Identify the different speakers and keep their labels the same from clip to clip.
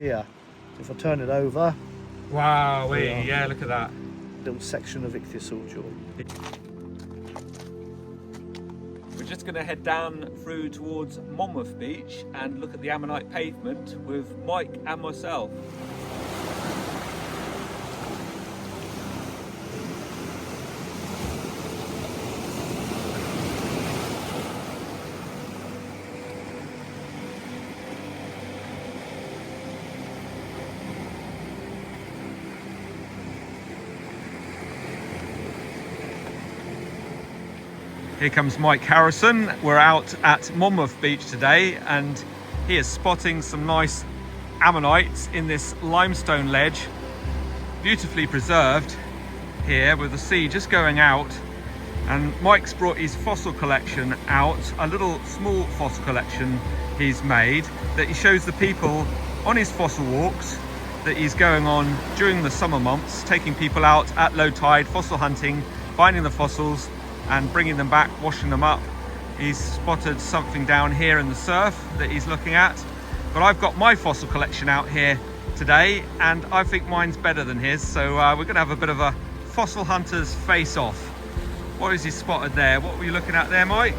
Speaker 1: Here, so if I turn it over,
Speaker 2: Wow, yeah, look at that.
Speaker 1: little section of ichthyosaur jaw.
Speaker 2: We're just going to head down through towards Monmouth Beach and look at the Ammonite pavement with Mike and myself. Here comes Mike Harrison. We're out at Monmouth Beach today and he is spotting some nice ammonites in this limestone ledge, beautifully preserved here with the sea just going out. And Mike's brought his fossil collection out, a little small fossil collection he's made that he shows the people on his fossil walks that he's going on during the summer months, taking people out at low tide, fossil hunting, finding the fossils and bringing them back, washing them up. He's spotted something down here in the surf that he's looking at. But I've got my fossil collection out here today and I think mine's better than his. So we're gonna have a bit of a fossil hunter's face off. What is he spotted there? What were you looking at there, Mike?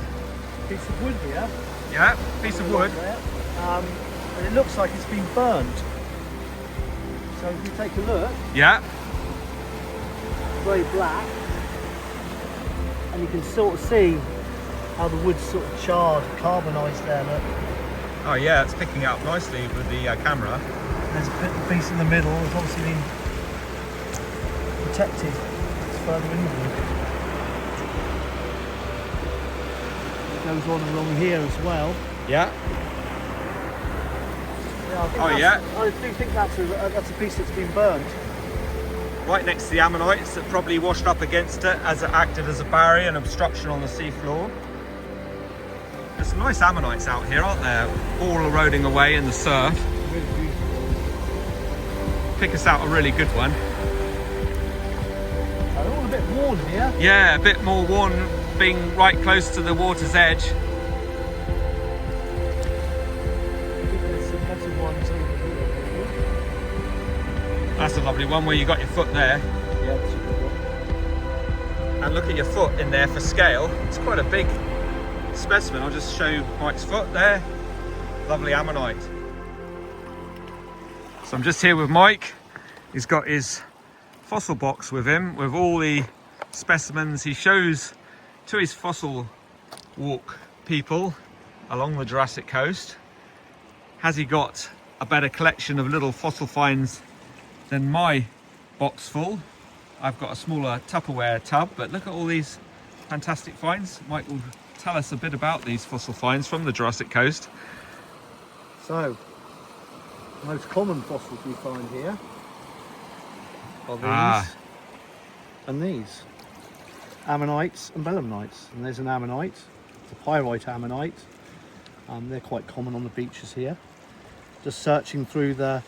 Speaker 1: Piece of wood here.
Speaker 2: Yeah, piece of wood.
Speaker 1: And it looks like it's been burned. So if you take a look,
Speaker 2: Yeah,
Speaker 1: it's very black. And you can sort of see how the wood's sort of charred, carbonised there, look.
Speaker 2: oh yeah, it's picking up nicely with the camera.
Speaker 1: There's a piece in the middle, it's obviously been protected. It's further inward. It goes on along here as well.
Speaker 2: Yeah.
Speaker 1: Yeah, I do think that's a piece that's been burned.
Speaker 2: Right next to the ammonites that probably washed up against it as it acted as a barrier and obstruction on the seafloor. There's some nice ammonites out here, aren't there? All eroding away in the surf.
Speaker 1: Really beautiful.
Speaker 2: Pick us out a really good one.
Speaker 1: They're all a bit worn here.
Speaker 2: Yeah, a bit more worn, being right close to the water's edge.
Speaker 1: I think there's some better ones over here.
Speaker 2: That's a lovely one where you got your foot there.
Speaker 1: Yeah, that's a good one.
Speaker 2: And look at your foot in there for scale. It's quite a big specimen. I'll just show you Mike's foot there. Lovely ammonite. So I'm just here with Mike. He's got his fossil box with him with all the specimens he shows to his fossil walk people along the Jurassic coast. Has he got a better collection of little fossil finds than my box full? I've got a smaller Tupperware tub, but look at all these fantastic finds. Mike will tell us a bit about these fossil finds from the Jurassic coast.
Speaker 1: So, the most common fossils we find here are these and these. Ammonites and belemnites. And there's an ammonite, it's a pyrite ammonite. They're quite common on the beaches here. Just searching through the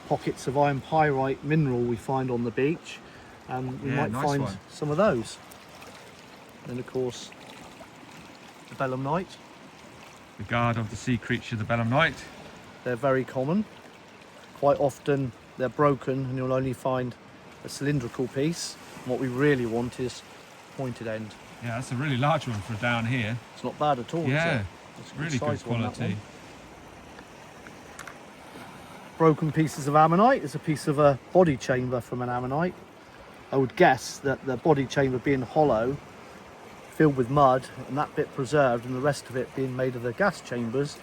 Speaker 1: pockets of iron pyrite mineral we find on the beach, and we might find some of those. And of course, the belemnite.
Speaker 2: The guard of the sea creature, the belemnite.
Speaker 1: They're very common. Quite often they're broken and you'll only find a cylindrical piece. And what we really want is pointed end.
Speaker 2: Yeah, that's a really large one for down here.
Speaker 1: It's not bad at all,
Speaker 2: Yeah,
Speaker 1: is it? It's a
Speaker 2: really good
Speaker 1: size one, that
Speaker 2: quality.
Speaker 1: one. Broken pieces of ammonite. There's a piece of a body chamber from an ammonite. I would guess that the body chamber being hollow, filled with mud, and that bit preserved, and the rest of it being made of the gas chambers,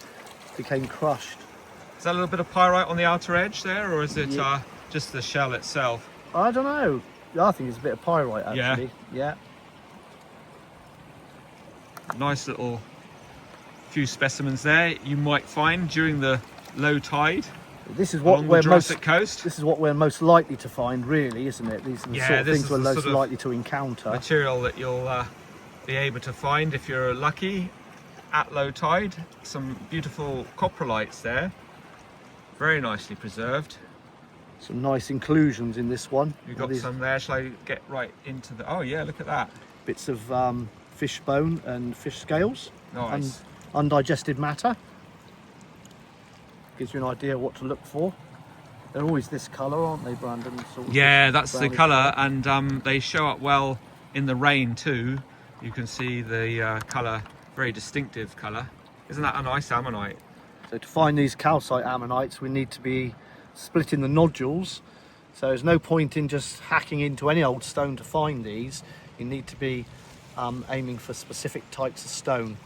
Speaker 1: became crushed.
Speaker 2: Is that a little bit of pyrite on the outer edge there, or is it just the shell itself?
Speaker 1: I don't know. I think it's a bit of pyrite actually. Yeah.
Speaker 2: Nice little few specimens there you might find during the low tide.
Speaker 1: This is what
Speaker 2: along
Speaker 1: we're
Speaker 2: the Jurassic coast.
Speaker 1: This is what we're most likely to find, really, isn't it? These are the sort of things we're most likely to encounter.
Speaker 2: Material that you'll be able to find if you're lucky at low tide. Some beautiful coprolites there, very nicely preserved.
Speaker 1: Some nice inclusions in this one.
Speaker 2: You've got some there. Shall I get right into the... Oh yeah, look at that.
Speaker 1: Bits of fish bone and fish scales.
Speaker 2: Nice.
Speaker 1: And undigested matter. Gives you an idea what to look for. They're always this colour, aren't they, Brandon? Sort of
Speaker 2: Yeah, that's the
Speaker 1: brownish
Speaker 2: colour, and they show up well in the rain too. You can see the colour, very distinctive colour. Isn't that a nice ammonite?
Speaker 1: So to find these calcite ammonites, we need to be splitting the nodules. So there's no point in just hacking into any old stone to find these. You need to be aiming for specific types of stone,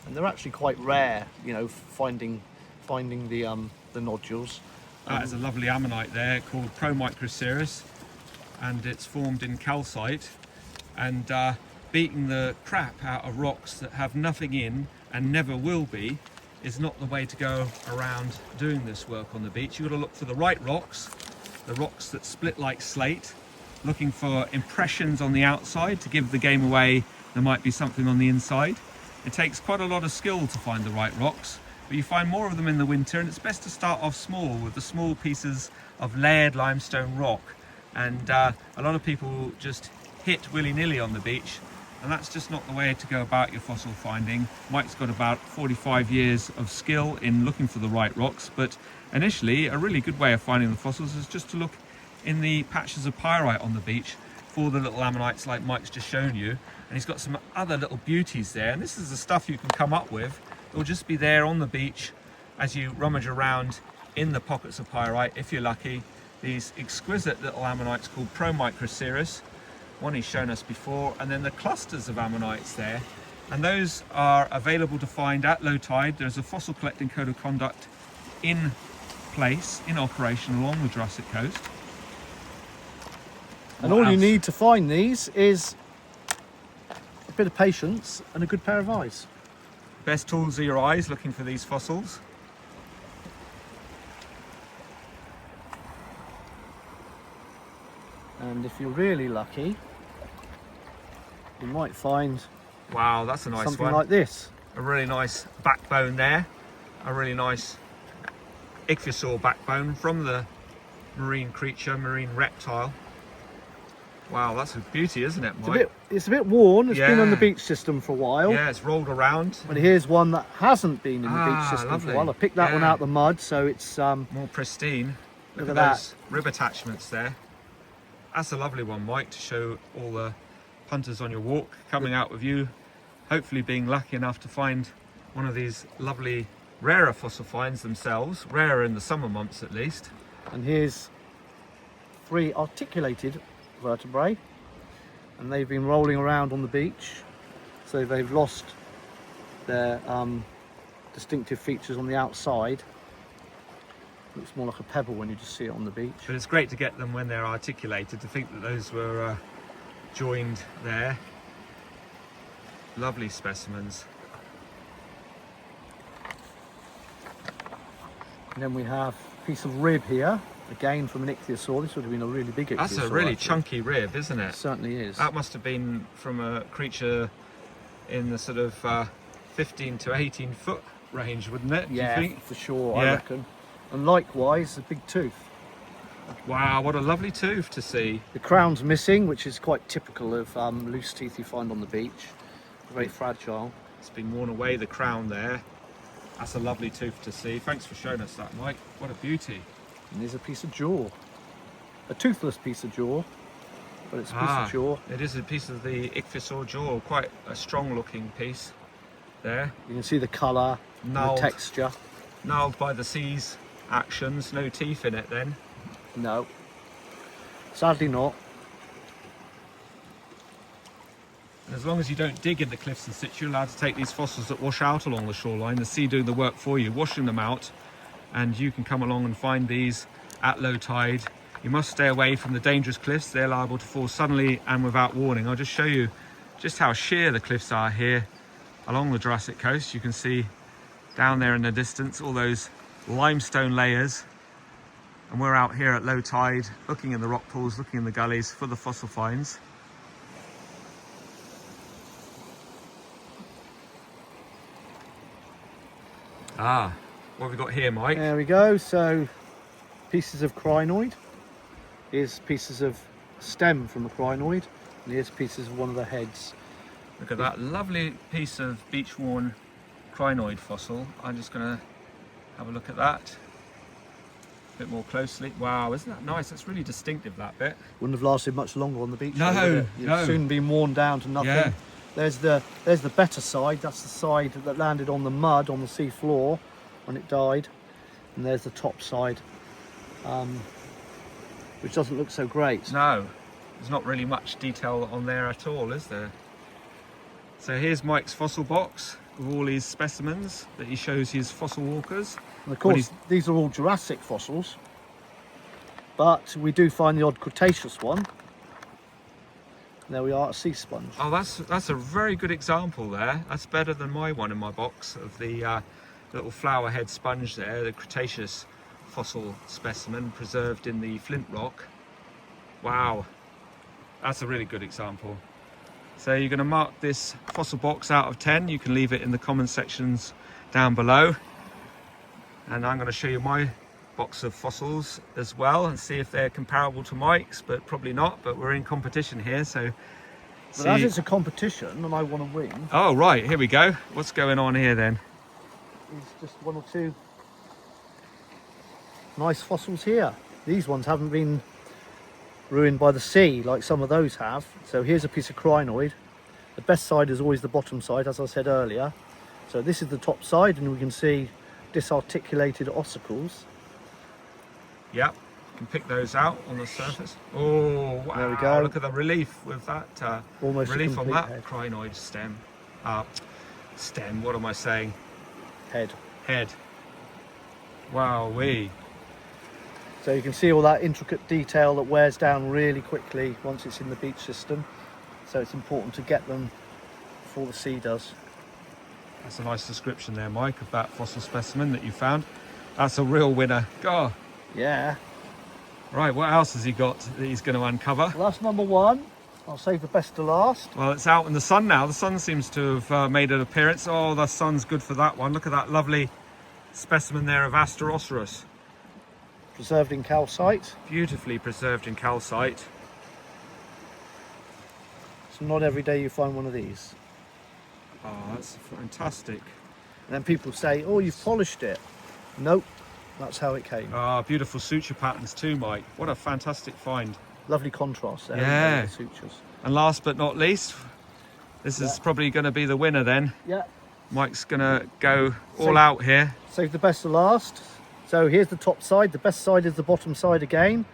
Speaker 1: and they're actually quite rare. You know, finding the nodules.
Speaker 2: That is a lovely ammonite there called Promicroceras, and it's formed in calcite, and beating the crap out of rocks that have nothing in and never will be is not the way to go around doing this work on the beach. You've got to look for the right rocks, the rocks that split like slate, looking for impressions on the outside to give the game away there might be something on the inside. It takes quite a lot of skill to find the right rocks, but you find more of them in the winter, and it's best to start off small with the small pieces of layered limestone rock. And a lot of people just hit willy-nilly on the beach, and that's just not the way to go about your fossil finding. Mike's got about 45 years of skill in looking for the right rocks, but initially a really good way of finding the fossils is just to look in the patches of pyrite on the beach for the little ammonites like Mike's just shown you. And he's got some other little beauties there, and this is the stuff you can come up with. It'll just be there on the beach as you rummage around in the pockets of pyrite, if you're lucky. These exquisite little ammonites called Promicroceras, one he's shown us before, and then the clusters of ammonites there, and those are available to find at low tide. There's a fossil collecting code of conduct in place, in operation along the Jurassic coast.
Speaker 1: And all you need to find these is a bit of patience and a good pair of eyes.
Speaker 2: Best tools are your eyes looking for these fossils.
Speaker 1: And if you're really lucky, you might find
Speaker 2: Wow, that's a nice
Speaker 1: something
Speaker 2: one.
Speaker 1: like this.
Speaker 2: A really nice backbone there. A really nice ichthyosaur backbone from the marine creature, marine reptile. Wow, that's a beauty, isn't it, Mike?
Speaker 1: It's a bit worn. It's been on the
Speaker 2: Yeah.
Speaker 1: beach system for a while.
Speaker 2: Yeah, it's rolled around.
Speaker 1: But here's one that hasn't been in the beach system for
Speaker 2: lovely.
Speaker 1: a while. I picked that one
Speaker 2: Yeah.
Speaker 1: out of the mud, so it's
Speaker 2: More pristine. Look
Speaker 1: Look
Speaker 2: at
Speaker 1: at
Speaker 2: those rib attachments there. That's a lovely one, Mike, to show all the punters on your walk coming out with you, hopefully being lucky enough to find one of these lovely rarer fossil finds themselves, rarer in the summer months at least.
Speaker 1: and here's 3 articulated vertebrae, and they've been rolling around on the beach, so they've lost their distinctive features on the outside. Looks more like a pebble when you just see it on the beach.
Speaker 2: But it's great to get them when they're articulated, to think that those were joined there. Lovely specimens.
Speaker 1: And then we have a piece of rib here, again from an ichthyosaur. This would have been a really big ichthyosaur.
Speaker 2: That's a really
Speaker 1: I think.
Speaker 2: chunky rib, isn't it?
Speaker 1: It certainly is.
Speaker 2: That must have been from a creature in the sort of 15 to 18 foot range, wouldn't it?
Speaker 1: Yeah,
Speaker 2: Do you think?
Speaker 1: for sure, I
Speaker 2: Yeah.
Speaker 1: reckon. And likewise, a big tooth.
Speaker 2: Wow, what a lovely tooth to see.
Speaker 1: The crown's missing, which is quite typical of loose teeth you find on the beach. Very fragile.
Speaker 2: It's been worn away, the crown there. That's a lovely tooth to see. Thanks for showing us that, Mike. What a beauty.
Speaker 1: And there's a piece of jaw. A toothless piece of jaw, but it's a piece of jaw.
Speaker 2: It is a piece of the ichthyosaur jaw, quite a strong looking piece there.
Speaker 1: You can see the colour and the
Speaker 2: Gnarled.
Speaker 1: texture.
Speaker 2: Gnarled by the sea's actions, no teeth in it then.
Speaker 1: No, sadly not.
Speaker 2: And as long as you don't dig in the cliffs and situ, you're allowed to take these fossils that wash out along the shoreline, the sea doing the work for you, washing them out, and you can come along and find these at low tide. You must stay away from the dangerous cliffs. They're liable to fall suddenly and without warning. I'll just show you just how sheer the cliffs are here along the Jurassic coast. You can see down there in the distance all those limestone layers, and we're out here at low tide looking in the rock pools, looking in the gullies for the fossil finds. What have we got here, Mike?
Speaker 1: There we go. So, pieces of crinoid. Here's pieces of stem from a crinoid, and here's pieces of one of the heads.
Speaker 2: Look at that lovely piece of beach-worn crinoid fossil. I'm just going to have a look at that. bit more closely. Wow, isn't that nice? That's really distinctive, that bit.
Speaker 1: Wouldn't have lasted much longer on the beach.
Speaker 2: No,
Speaker 1: though, would it? You'd
Speaker 2: no.
Speaker 1: soon been worn down to nothing.
Speaker 2: Yeah.
Speaker 1: There's the better side. That's the side that landed on the mud on the sea floor when it died, and there's the top side, which doesn't look so great.
Speaker 2: No, there's not really much detail on there at all, is there? So here's Mike's fossil box with all his specimens that he shows his fossil walkers.
Speaker 1: And of course, these are all Jurassic fossils, but we do find the odd Cretaceous one. There we are, a sea sponge.
Speaker 2: Oh, that's a very good example there. That's better than my one in my box of the little flower head sponge there, the Cretaceous fossil specimen preserved in the flint rock. Wow, that's a really good example. So you're going to mark this fossil box out of 10. You can leave it in the comment sections down below. And I'm going to show you my box of fossils as well and see if they're comparable to Mike's, but probably not. But we're in competition here, so
Speaker 1: But as it's a competition and I want to win,
Speaker 2: oh right, here we go. What's going on here then?
Speaker 1: it's just one or two nice fossils here. These ones haven't been ruined by the sea like some of those have. So here's a piece of crinoid. The best side is always the bottom side, as I said earlier. So this is the top side, and we can see disarticulated ossicles.
Speaker 2: Yep, you can pick those out on the surface. Oh wow,
Speaker 1: There we go.
Speaker 2: Look at the relief with that
Speaker 1: Almost a
Speaker 2: relief on
Speaker 1: complete
Speaker 2: that
Speaker 1: head.
Speaker 2: crinoid stem. Stem, what am I saying?
Speaker 1: Head.
Speaker 2: Head. Wow-wee.
Speaker 1: So you can see all that intricate detail that wears down really quickly once it's in the beach system. So it's important to get them before the sea does.
Speaker 2: That's a nice description there, Mike, of that fossil specimen that you found. That's a real winner. God.
Speaker 1: Yeah.
Speaker 2: Right, what else has he got that he's going to uncover?
Speaker 1: Well, that's number one. I'll save the best to last.
Speaker 2: Well, it's out in the sun now. The sun seems to have made an appearance. Oh, the sun's good for that one. Look at that lovely specimen there of Asteroceros.
Speaker 1: Preserved in calcite.
Speaker 2: Beautifully preserved in calcite.
Speaker 1: So not every day you find one of these.
Speaker 2: Oh, that's fantastic.
Speaker 1: And then people say, oh, you've polished it. Nope, that's how it came.
Speaker 2: Ah, beautiful suture patterns too, Mike. What a fantastic find.
Speaker 1: Lovely contrast there.
Speaker 2: Yeah.
Speaker 1: With the sutures.
Speaker 2: And last but not least, this is probably going to be the winner then.
Speaker 1: Yeah.
Speaker 2: Mike's going to go all out here.
Speaker 1: Save the best to last. So here's the top side. The best side is the bottom side again.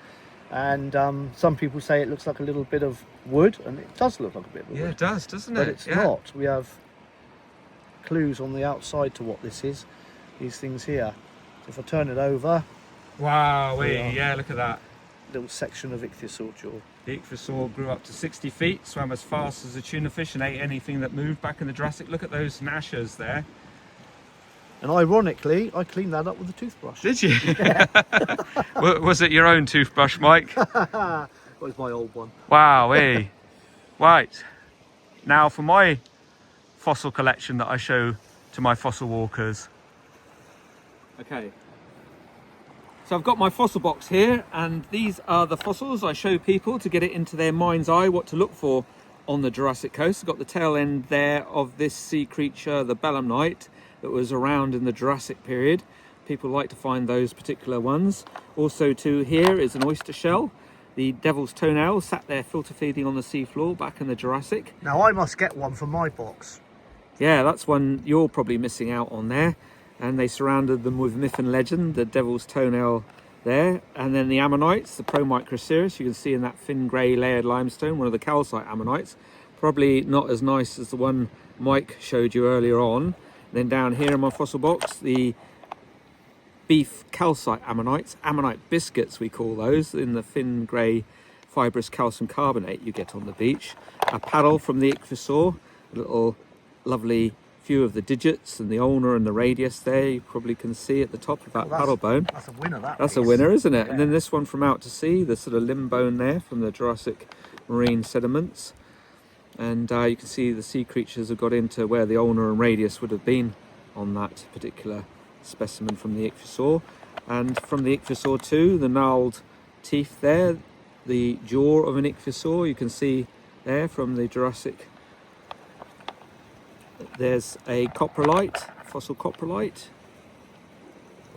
Speaker 1: And some people say it looks like a little bit of wood, and it does look like a bit of wood.
Speaker 2: Yeah, it does, doesn't it?
Speaker 1: But it's
Speaker 2: Yeah.
Speaker 1: not. We have clues on the outside to what this is. These things here. So if I turn it over,
Speaker 2: Wow,
Speaker 1: Yeah.
Speaker 2: yeah, look at that.
Speaker 1: little section of ichthyosaur jaw.
Speaker 2: The ichthyosaur grew up to 60 feet, swam as fast as a tuna fish and ate anything that moved back in the Jurassic. Look at those gnashers there.
Speaker 1: And ironically, I cleaned that up with a toothbrush.
Speaker 2: Did you? Was it your own toothbrush, Mike?
Speaker 1: That was my old one.
Speaker 2: Wow, right. Now for my fossil collection that I show to my fossil walkers. Okay. So I've got my fossil box here, and these are the fossils I show people to get it into their mind's eye what to look for on the Jurassic coast. I've got the tail end there of this sea creature, the belemnite, that was around in the Jurassic period. People like to find those particular ones. Also too, here is an oyster shell. The devil's toenail sat there filter feeding on the seafloor back in the Jurassic.
Speaker 1: Now I must get one for my box.
Speaker 2: Yeah, that's one you're probably missing out on there. And they surrounded them with myth and legend, the devil's toenail there. And then the ammonites, the Promicroceros, you can see in that thin grey layered limestone, one of the calcite ammonites. Probably not as nice as the one Mike showed you earlier on. Then down here in my fossil box, the beef calcite ammonites, ammonite biscuits we call those, in the thin grey fibrous calcium carbonate you get on the beach. A paddle from the ichthyosaur, a little lovely few of the digits and the ulna and the radius there, you probably can see at the top of that paddle bone.
Speaker 1: That's a winner, that
Speaker 2: That's a
Speaker 1: piece.
Speaker 2: winner, isn't it?
Speaker 1: Yeah.
Speaker 2: And then this one from out to sea, the sort of limb bone there from the Jurassic marine sediments. And you can see the sea creatures have got into where the ulna and radius would have been on that particular specimen from the ichthyosaur. And from the ichthyosaur too, the gnarled teeth there, the jaw of an ichthyosaur, you can see there from the Jurassic. There's a coprolite, fossil coprolite.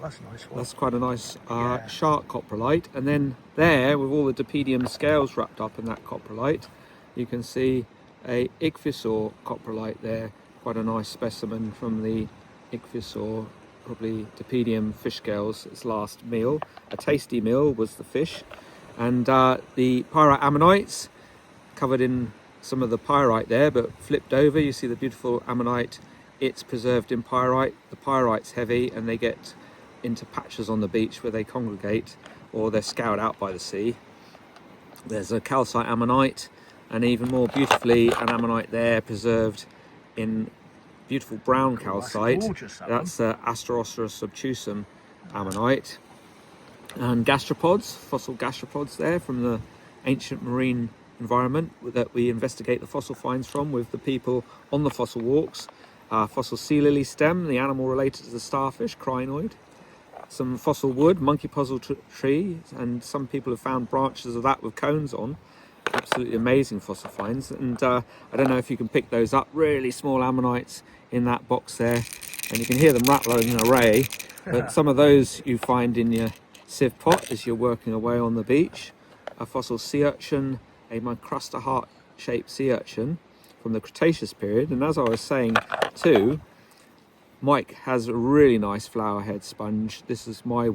Speaker 1: That's a nice one.
Speaker 2: That's quite a nice
Speaker 1: Yeah.
Speaker 2: sharp coprolite. And then there, with all the dipedium scales wrapped up in that coprolite, you can see a ichthyosaur coprolite there. Quite a nice specimen from the ichthyosaur, probably dipedium fish scales, its last meal. A tasty meal was the fish. And the pyrite ammonites, covered in some of the pyrite there, but flipped over, you see the beautiful ammonite. It's preserved in pyrite. The pyrite's heavy and they get into patches on the beach where they congregate, or they're scoured out by the sea. There's a calcite ammonite, and even more beautifully an ammonite there preserved in beautiful brown calcite. That's Asteroceros obtusum ammonite. And gastropods, fossil gastropods there from the ancient marine environment that we investigate the fossil finds from with the people on the fossil walks. Fossil sea lily stem, the animal related to the starfish, crinoid. Some fossil wood, monkey puzzle tree, and some people have found branches of that with cones on. Absolutely amazing fossil finds. And I don't know if you can pick those up, really small ammonites in that box there, and you can hear them rattling an array. But some of those you find in your sieve pot as you're working away on the beach. A fossil sea urchin, a micruster heart-shaped sea urchin from the Cretaceous period. And as I was saying too, Mike has a really nice flower head sponge. This is my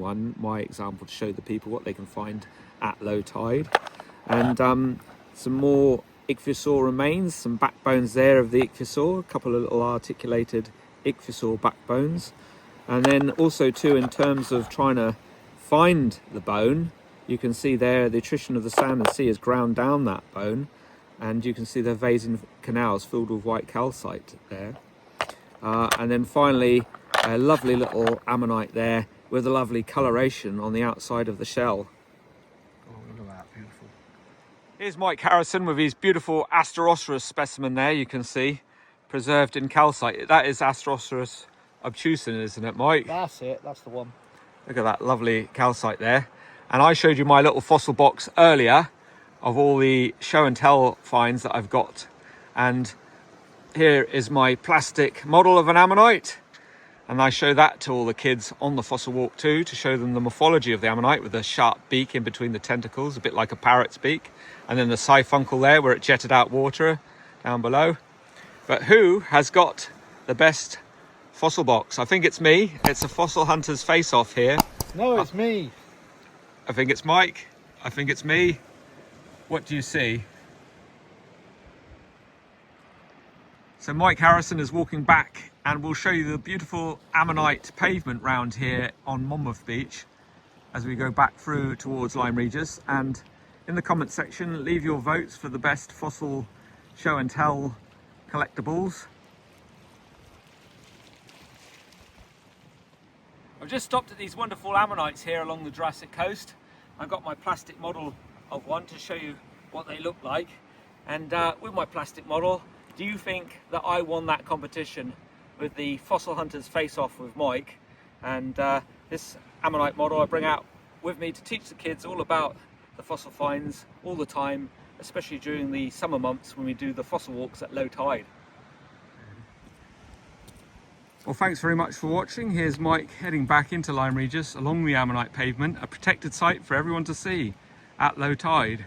Speaker 2: example to show the people what they can find at low tide. And some more ichthyosaur remains, some backbones there of the ichthyosaur, a couple of little articulated ichthyosaur backbones. And then also too, in terms of trying to find the bone, you can see there the attrition of the sand and sea has ground down that bone, and you can see the vasing canals filled with white calcite there. And then finally, a lovely little ammonite there with a lovely coloration on the outside of the shell.
Speaker 1: Oh, look at that, beautiful.
Speaker 2: Here's Mike Harrison with his beautiful Asteroceros specimen there, you can see, preserved in calcite. That is Asteroceros obtusum, isn't it, Mike?
Speaker 1: That's it, that's the one.
Speaker 2: Look at that lovely calcite there. And I showed you my little fossil box earlier of all the show and tell finds that I've got. And here is my plastic model of an ammonite. And I show that to all the kids on the fossil walk too, to show them the morphology of the ammonite with a sharp beak in between the tentacles, a bit like a parrot's beak. And then the siphuncle there where it jetted out water down below. But who has got the best fossil box? I think it's me. It's a fossil hunter's face-off here.
Speaker 1: No, it's me.
Speaker 2: I think it's Mike. I think it's me. What do you see? So Mike Harrison is walking back, and we'll show you the beautiful ammonite pavement round here on Monmouth Beach as we go back through towards Lyme Regis. And in the comment section, leave your votes for the best fossil show and tell collectibles. I've just stopped at these wonderful ammonites here along the Jurassic coast. I've got my plastic model of one to show you what they look like. And with my plastic model, do you think that I won that competition with the Fossil Hunters Face-Off with Mike? And this ammonite model I bring out with me to teach the kids all about the fossil finds all the time, especially during the summer months when we do the fossil walks at low tide. Well, thanks very much for watching. Here's Mike heading back into Lyme Regis along the ammonite pavement, a protected site for everyone to see at low tide.